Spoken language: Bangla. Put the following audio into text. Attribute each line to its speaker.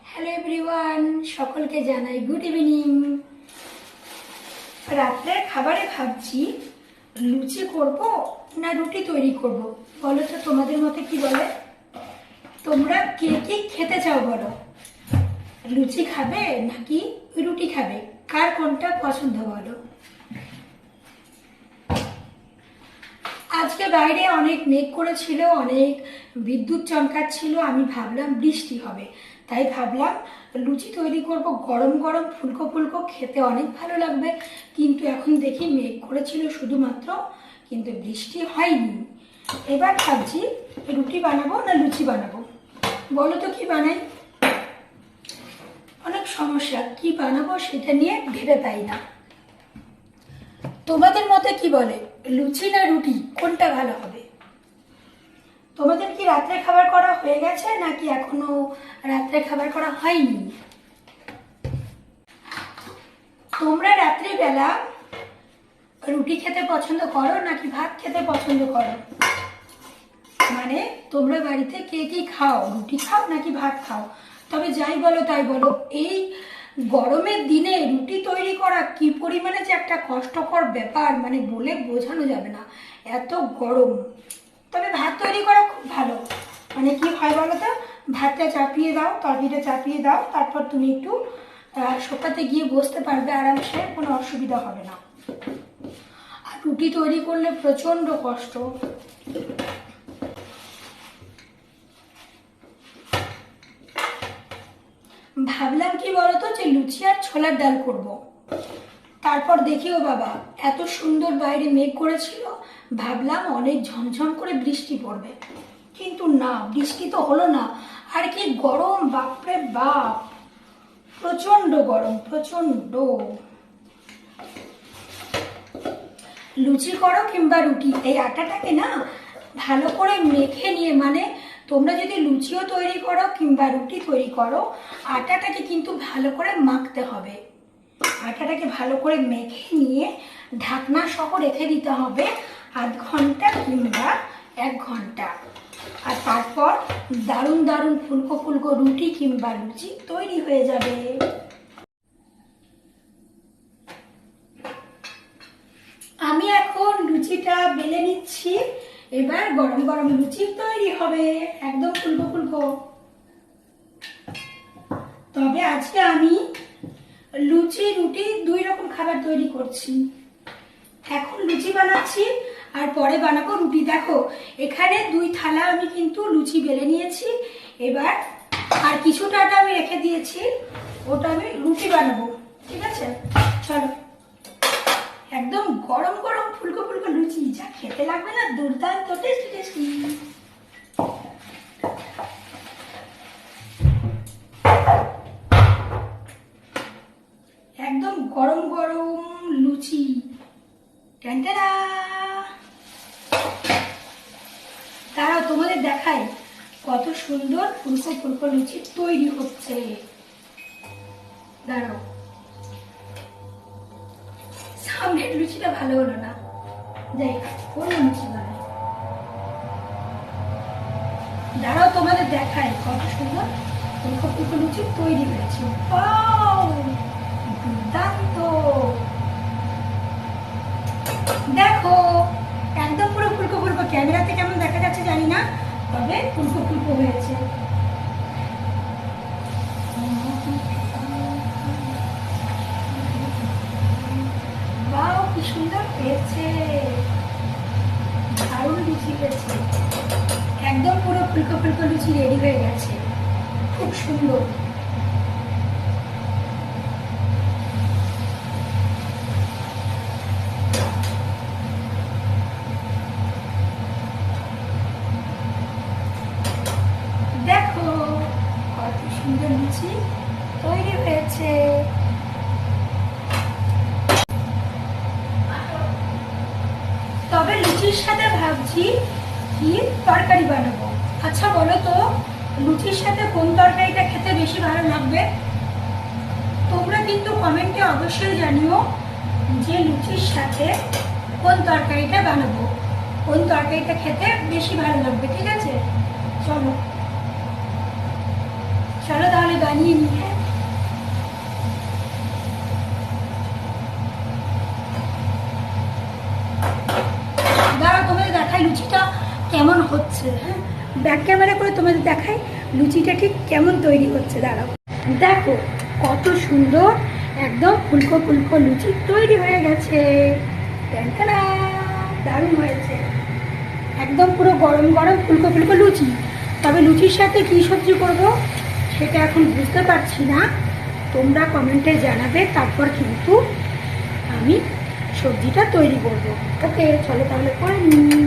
Speaker 1: হ্যালো এভরিওয়ান, সকলকে জানাই গুড ইভিনিং। রাত্রের খাবারে ভাবছি লুচি করব না রুটি তৈরি করব। বলো তো তোমাদের মতে কি বলে? তোমরা কে কি খেতে চাও বলো? লুচি খাবে নাকি রুটি খাবে? কার কোনটা পছন্দ বলো? আজকে বাইরে অনেক মেঘ করেছিল, অনেক বিদ্যুৎ চমকাচ্ছিল। আমি ভাবলাম বৃষ্টি হবে, তাই ভাবলাম লুচি তৈরি করব। গরম গরম ফুলকো ফুলকো খেতে অনেক ভালো লাগবে। কিন্তু এখন দেখি মেঘ করেছিল শুধুমাত্র, কিন্তু বৃষ্টি হয়নি। এবার ভাবছি রুটি বানাবো না লুচি বানাবো। বলো তো কি বানাই? অনেক সমস্যা, কি বানাবো সেটা নিয়ে ভেবে পাই না। তোমাদের মতে কি বলে, লুচি না রুটি কোনটা ভালো হবে? তোমাদের কি রাত্রে খাবার করা হয়ে গেছে নাকি এখনো রাত্রে খাবার করা হয়নি? তোমরা রাত্রিবেলা রুটি খেতে পছন্দ করো নাকি ভাত খেতে পছন্দ করো? মানে তোমরা বাড়িতে কে কি খাও, রুটি খাও নাকি ভাত খাও? তবে যাই বলো তাই বলো, এই গরমের দিনে রুটি তৈরি করা কি পরিমাণে যে একটা কষ্টকর ব্যাপার, মানে বলে বোঝানো যাবে না, এত গরম। তবে ভাত তৈরি করা খুব ভালো। মানে কি হয় বলো তো, ভাতটা চাপিয়ে দাও, তরকারিটা চাপিয়ে দাও, তারপর তুমি একটু শোকাতে গিয়ে বসতে পারবে আরামসে, কোনো অসুবিধা হবে না। আর রুটি তৈরি করলে প্রচণ্ড কষ্ট। ভাবলাম কি বলতো, যে লুচি আর ছোলার ডাল করব। তারপর দেখিও বাবা, এত সুন্দর বাইরে মেঘ করেছিল, ভাবলাম অনেক ঝমঝম করে বৃষ্টি পড়বে, কিন্তু না, বৃষ্টি তো হলো না। আর কি গরম, বাপরে বাপ, প্রচন্ড গরম, প্রচন্ড। লুচি করো কিংবা রুটি, এই আটাটাকে না ভালো করে মেখে নিয়ে, মানে তোমরা যদি লুচিও তৈরি করো কিংবা রুটি তৈরি করো, আটাটাকে কিন্তু ভালো করে মাখতে হবে। আটাটাকে ভালো করে মেখে নিয়ে ঢাকনা সহ রেখে দিতে হবে আধ ঘন্টা কিংবা 1 ঘন্টা। আর তারপর দারুণ দারুণ ফুলকো ফুলকো রুটি কিংবা লুচি তৈরি হয়ে যাবে। আমি এখন লুচিটা বেলে নিচ্ছি। এবার গরম গরম লুচি তৈরি হবে, একদম ফুলকো ফুলকো। তবে আজকে আমি লুচি রুটি 2 রকম খাবার তৈরি করছি। এখন লুচি বানাচ্ছি আর পরে বানাবো রুটি। দেখো এখানে 2 থালা আমি কিন্তু লুচি বেলে নিয়েছি। এবার আর কিছুটা আটা আমি রেখে দিয়েছি, ওটা আমি রুটি বানাবো। ঠিক আছে, চলো। একদম গরম গরম ফুলকো ফুলকো লুচি, যা খেতে লাগবে না, দুর্দান্ত টেস্টি টেস্টি। একদম গরম গরম লুচি, টানটানা। তারাও তোমাদের দেখাই কত সুন্দর ফুলকো ফুলকো লুচি তৈরি হচ্ছে। দাঁড়াও, সামনের লুচিটা ভালো হলো না, যাই অন্য লুচি বানাই। দাঁড়াও তোমাদের দেখাই কত সুন্দর ফুলকো ফুলকো লুচি তৈরি হয়েছে। ওয়াও, দুর্দান্ত। দেখো একদম পুরো ফুলকো ফুলকো, ক্যামেরাতে কেমন দেখা যাচ্ছে জানি না, তবে ফুলকো ফুলকো হয়েছে। বাও, কি সুন্দর হয়েছে, দারুণ লুচি হয়েছে। একদম পুরো ফুলকো ফুলকো লুচি রেডি হয়ে গেছে, খুব সুন্দর। দেখো কত সুন্দর লুচি তৈরি হয়েছে। তবে লুচির সাথে ভাবছি কি তরকারি বানাবো। আচ্ছা বলো তো, লুচির সাথে কোন তরকারিটা খেতে বেশি ভালো লাগবে? তোমরা কিন্তু কমেন্টে অবশ্যই জানিও যে লুচির সাথে কোন তরকারিটা বানাবো, কোন তরকারিটা খেতে বেশি ভালো লাগবে। ঠিক আছে, চলো চলো তাহলে বানিয়ে নিই। হ্যাঁ, দাঁড়াও তোমাদের দেখাই লুচিটা কেমন হচ্ছে। হ্যাঁ, ব্যাক ক্যামেরা করে তোমাদের দেখাই লুচিটা ঠিক কেমন তৈরি হচ্ছে। দাঁড়াও, দেখো কত সুন্দর একদম ফুলকো ফুলকো লুচি তৈরি হয়ে গেছে। ট্যাংকানা, দারুণ হয়েছে, একদম পুরো গরম গরম ফুলকো ফুলকো লুচি। তবে লুচির সাথে কী সবজি করব সেটা এখন বুঝতে পারছি না, তোমরা কমেন্টে জানাবে, তারপর কিন্তু আমি সবজিটা তৈরি করব। ওকে, চলো তাহলে করে নিই।